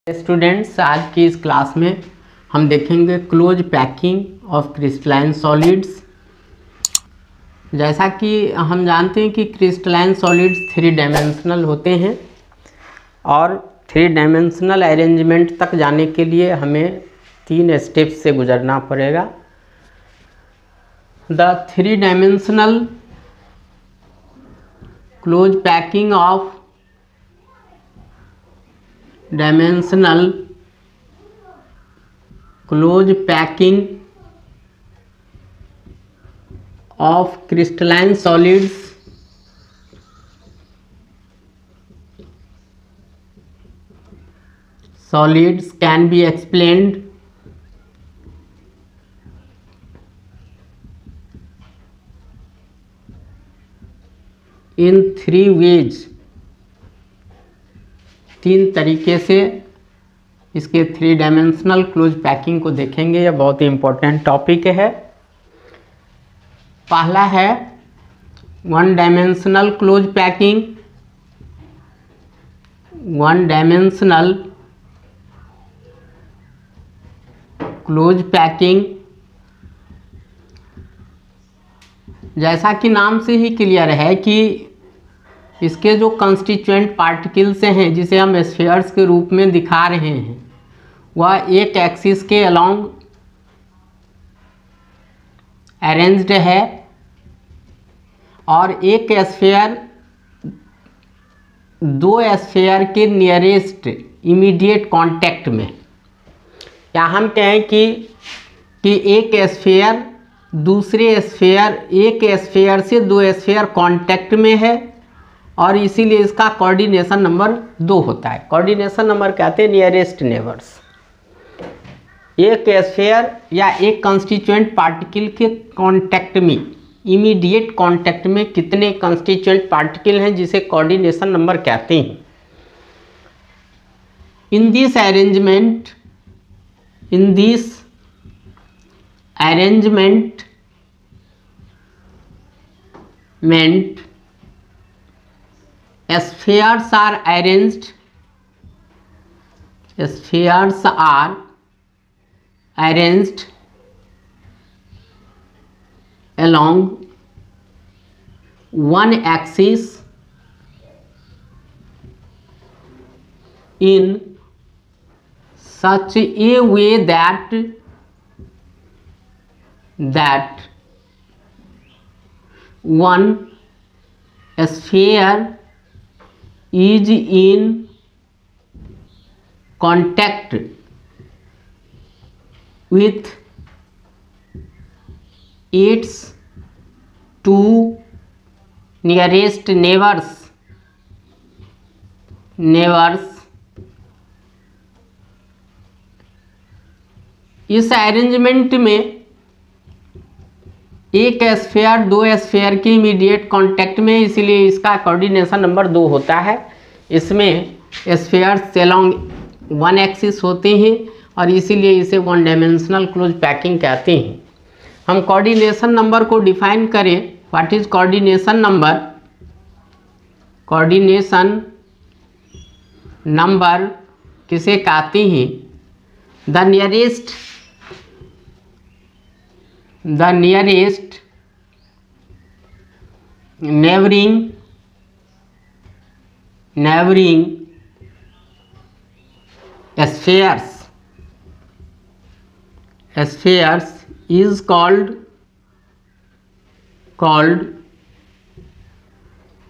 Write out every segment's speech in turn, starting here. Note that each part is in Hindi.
स्टूडेंट्स, आज की इस क्लास में हम देखेंगे close packing of crystalline solids. जैसा कि हम जानते हैं कि क्रिस्टलाइन सॉलिड्स 3 डायमेंशनल होते हैं और 3 डायमेंशनल अरेंजमेंट तक जाने के लिए हमें 3 स्टेप्स से गुजरना पड़ेगा। The 3 dimensional close packing of dimensional close packing of crystalline solids can be explained in 3 ways। 3 तरीके से इसके 3 डायमेंशनल क्लोज पैकिंग को देखेंगे। यह बहुत ही इम्पोर्टेंट टॉपिक है। पहला है 1 dimensional close packing. 1 dimensional close packing, जैसा कि नाम से ही क्लियर है कि इसके जो कंस्टिट्यूएंट पार्टिकल्स हैं, जिसे हम स्फीयर्स के रूप में दिखा रहे हैं, वह एक एक्सिस के अलोंग अरेंज्ड है और एक स्फीयर 2 स्फीयर के नियरेस्ट इमीडिएट कांटेक्ट में, या हम कहें कि एक स्फीयर दूसरे स्फीयर, एक स्फीयर से 2 स्फीयर कांटेक्ट में है और इसीलिए इसका कोऑर्डिनेशन नंबर 2 होता है। कोऑर्डिनेशन नंबर कहते हैं नियरेस्ट नेबर्स। एक स्फीयर या एक कंस्टिट्यूएंट पार्टिकल के कांटेक्ट में, इमीडिएट कांटेक्ट में कितने कंस्टिट्यूएंट पार्टिकल हैं, जिसे कोऑर्डिनेशन नंबर कहते हैं। इन this arrangement spheres are arranged along one axis in such a way that one sphere is in contact with its 2 nearest neighbors। इस अरेंजमेंट में एक स्फीयर 2 स्फीयर के इमीडिएट कांटेक्ट में, इसीलिए इसका कोऑर्डिनेशन नंबर 2 होता है। इसमें स्फीयर्स अलोंग 1 एक्सिस होते हैं और इसीलिए इसे 1 डायमेंशनल क्लोज पैकिंग कहते हैं। हम कोऑर्डिनेशन नंबर को डिफाइन करें। What is coordination number? Coordination number किसे कहते हैं? The nearest neighboring spheres is called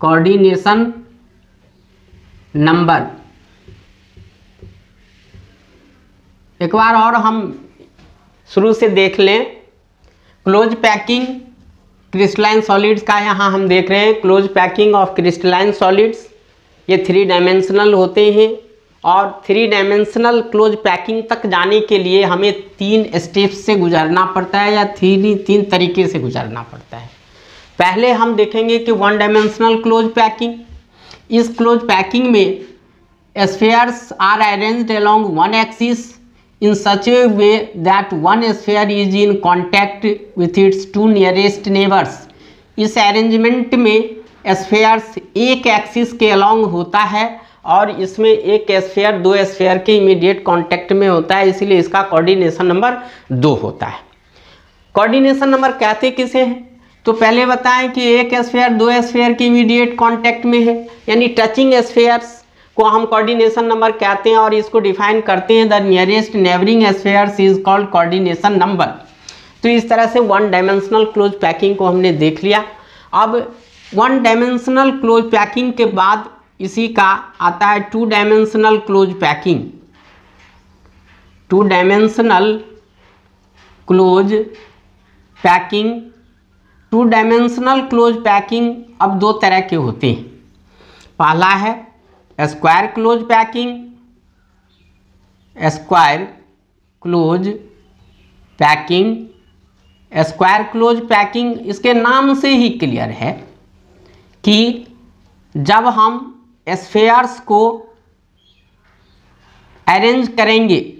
coordination number। एक बार और हम शुरू से देख लें। क्लोज पैकिंग क्रिस्टलाइन सॉलिड्स का यहाँ हम देख रहे हैं। Close packing of crystalline solids, ये 3 डायमेंशनल होते हैं और 3 डायमेंशनल क्लोज पैकिंग तक जाने के लिए हमें 3 स्टेप्स से गुजरना पड़ता है, या 3 तरीके से गुजरना पड़ता है। पहले हम देखेंगे कि 1 डायमेंशनल क्लोज पैकिंग। इस क्लोज पैकिंग में spheres are arranged along 1 axis in such a way that one sphere is in contact with its 2 nearest neighbors। इस अरेंजमेंट में स्फीयर्स एक एक्सिस के अलोंग होता है और इसमें एक स्फीयर दो स्फीयर के इमीडिएट कांटेक्ट में होता है, इसीलिए इसका कोऑर्डिनेशन नंबर 2 होता है। कोऑर्डिनेशन नंबर कहते किसे हैं? तो पहले बताएं कि एक स्फीयर दो स्फीयर के इमीडिएट कांटेक्ट में है, यानी टचिंग स्फीयर्स को हम कोऑर्डिनेशन नंबर कहते हैं और इसको डिफाइन करते हैं, the nearest neighbouring spheres is called coordination number. तो इस तरह से वन डायमेंशनल क्लोज पैकिंग को हमने देख लिया। अब वन डायमेंशनल क्लोज पैकिंग के बाद इसी का आता है two dimensional close packing. Two dimensional close packing, two dimensional close packing अब दो तरह के होते हैं। पहला है square close packing, square close packing. Square close packing इसके नाम से ही क्लियर है कि जब हम स्फीयर्स को अरेंज करेंगे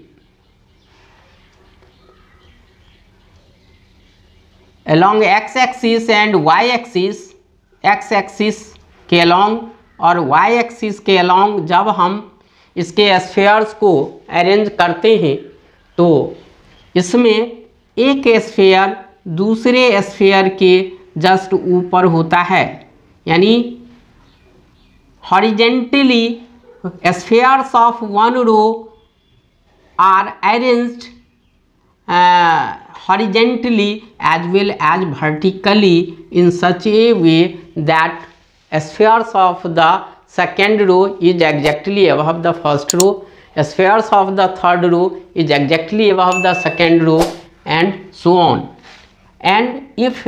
along x axis and y axis, x axis के along और y एक्सिस के along जब हम इसके स्फीयर्स को अरेंज करते हैं तो इसमें एक स्फीयर दूसरे स्फीयर के जस्ट ऊपर होता है, यानी horizontally spheres of one row are arranged horizontally as well as vertically in such a way that spheres of the second row is exactly above the first row, spheres of the third row is exactly above the second row, and so on. And if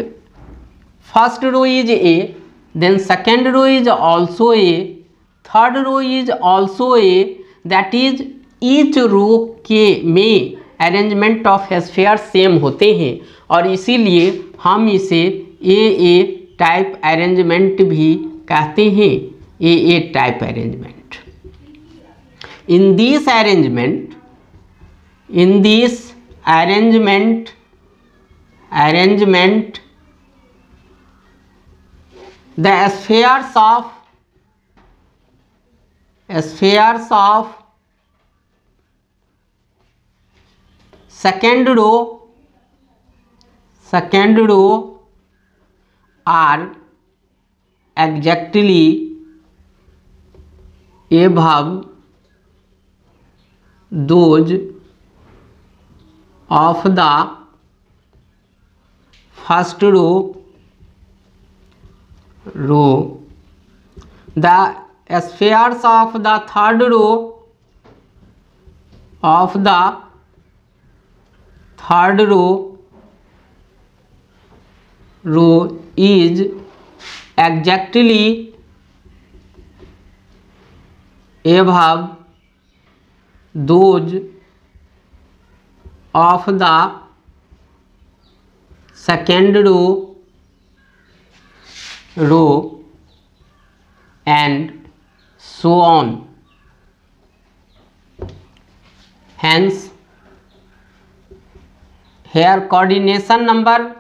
first row is A, then second row is also A, third row is also A, that is each row के में अरेंजमेंट ऑफ स्फीयर सेम होते हैं और इसीलिए हम इसे ए टाइप अरेंजमेंट भी कहते हैं, A type arrangement. In this arrangement the spheres of second row are exactly above those of the first row. The spheres of the third row is exactly above those of the second row and so on. Hence here coordination number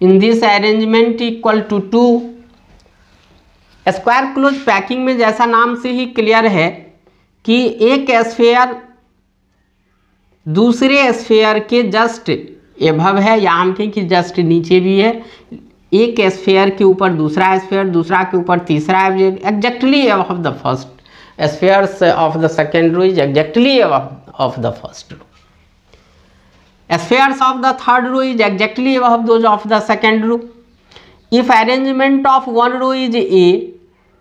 in this arrangement equal to 2। Square close packing में जैसा नाम से ही क्लियर है कि एक स्फीयर दूसरे स्फीयर के जस्ट एभव है, या हम कहें कि जस्ट नीचे भी है। एक स्फीयर के ऊपर दूसरा स्फीयर, दूसरा के ऊपर तीसरा, exactly above the first spheres of the second row is exactly above of the first row. Spheres of the third row is exactly above those of the second row. If arrangement of one row is A,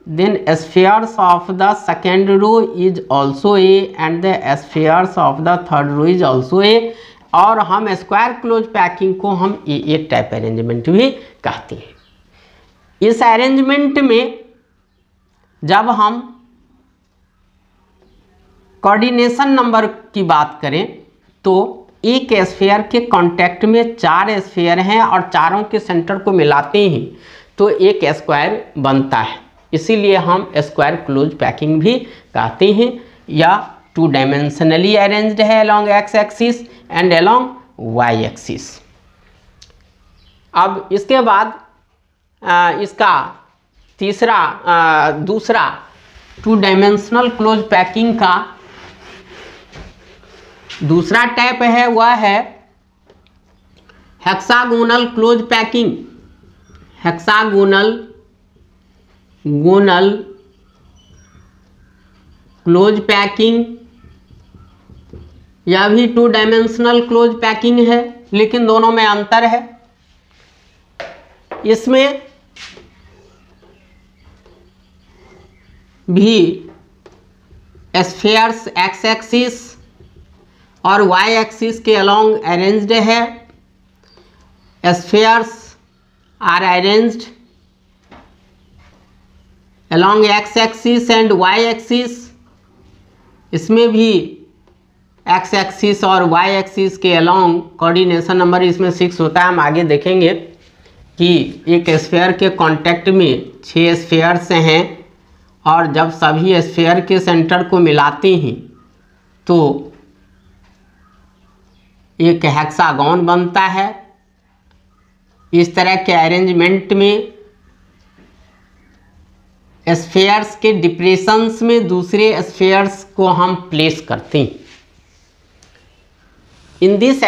then spheres of the second row is also A and the spheres of the third row is also A. और हम स्क्वायर क्लोज पैकिंग को हम ए टाइप अरेंजमेंट भी कहते हैं। इस अरेंजमेंट में जब हम कोऑर्डिनेशन नंबर की बात करें तो एक स्फीयर के कांटेक्ट में 4 स्फीयर हैं और चारों के सेंटर को मिलाते हैं तो एक स्क्वायर बनता है, इसीलिए हम स्क्वायर क्लोज पैकिंग भी कहते हैं। या टू डायमेंशनली अरेंज्ड है along X axis and along Y axis. अब इसके बाद इसका दूसरा 2 डायमेंशनल क्लोज पैकिंग का दूसरा टाइप है, वह है hexagonal close packing. Hexagonal close packing, यह भी 2 डायमेंशनल क्लोज पैकिंग है, लेकिन दोनों में अंतर है। इसमें भी स्फीयर्स एक्स एक्सिस और वाई एक्सिस के अलोंग अरेंज्ड है। Spheres are arranged along X axis and Y axis. इसमें भी एक्स एक्सिस और वाई एक्सिस के अलोंग कोऑर्डिनेशन नंबर इसमें 6 होता है। हम आगे देखेंगे कि एक स्फीयर के कांटेक्ट में 6 स्फीयर्स हैं और जब सभी स्फीयर के सेंटर को मिलाते हैं तो एक हेक्सागोन बनता है। इस तरह के अरेंजमेंट में स्फीयर्स के डिप्रेशंस में दूसरे स्फीयर्स को हम प्लेस करते हैं। In this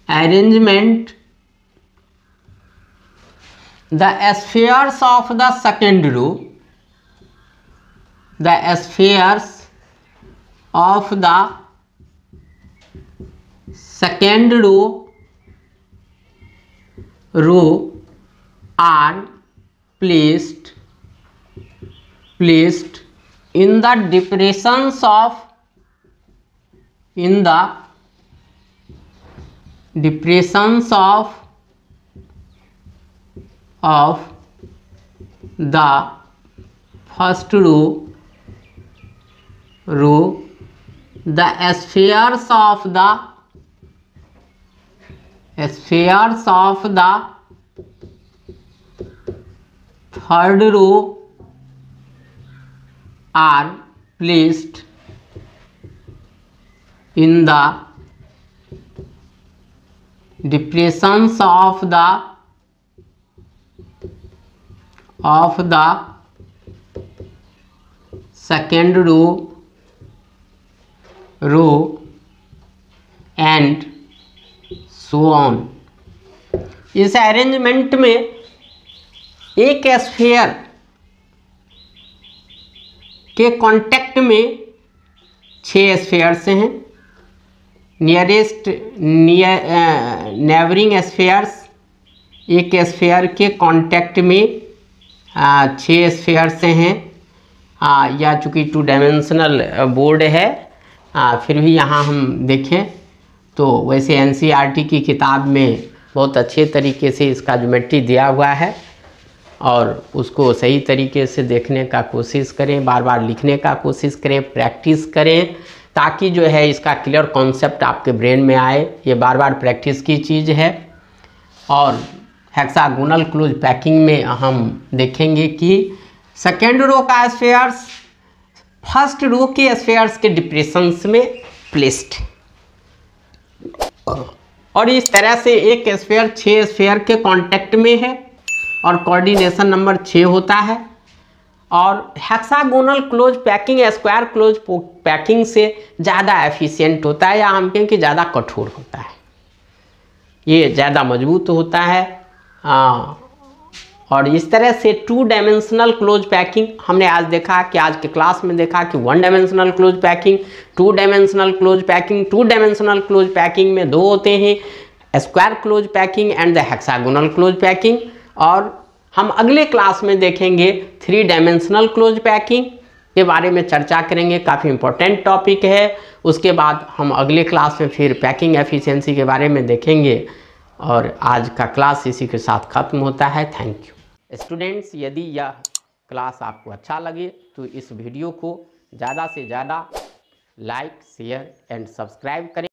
arrangement the spheres of the second row, are placed in the depressions of the first row. The spheres of the third row are placed in the depressions of the second row and so on। इस अरेंजमेंट में एक स्फीयर के कांटेक्ट में 6 स्फीयर्स हैं। नेबरिंग स्फीयर्स, एक स्फीयर के कांटेक्ट में 6 स्फीयर्स हैं। या चूँकि 2 डायमेंशनल बोर्ड है, फिर भी यहाँ हम देखें तो वैसे एनसीईआरटी की किताब में बहुत अच्छे तरीके से इसका ज्योमेट्री दिया हुआ है और उसको सही तरीके से देखने का कोशिश करें, बार बार लिखने का कोशिश करें, प्रैक्टिस करें, ताकि जो है इसका क्लियर कॉन्सेप्ट आपके ब्रेन में आए। ये बार बार प्रैक्टिस की चीज़ है। और हेक्सागोनल क्लोज पैकिंग में हम देखेंगे कि सेकेंड रो का स्फीयर्स फर्स्ट रो के स्फीयर्स के डिप्रेशंस में प्लेस्ड, और इस तरह से एक स्फीयर 6 स्फीयर के कांटेक्ट में है और कोऑर्डिनेशन नंबर 6 होता है। और hexagonal close packing square close packing से ज़्यादा एफिशिएंट होता है, या हम कहें कि ज़्यादा कठोर होता है, ये ज़्यादा मजबूत होता है। और इस तरह से 2 डायमेंशनल क्लोज पैकिंग हमने आज देखा कि आज के क्लास में देखा कि 1 dimensional close packing, 2 dimensional close packing. 2 dimensional close packing में 2 होते हैं, square close packing and the hexagonal close packing. और हम अगले क्लास में देखेंगे 3 डायमेंशनल क्लोज पैकिंग के बारे में चर्चा करेंगे, काफ़ी इंपॉर्टेंट टॉपिक है। उसके बाद हम अगले क्लास में फिर पैकिंग एफिशिएंसी के बारे में देखेंगे। और आज का क्लास इसी के साथ ख़त्म होता है। Thank you students. यदि यह क्लास आपको अच्छा लगे तो इस वीडियो को ज़्यादा से ज़्यादा लाइक, शेयर एंड सब्सक्राइब करें।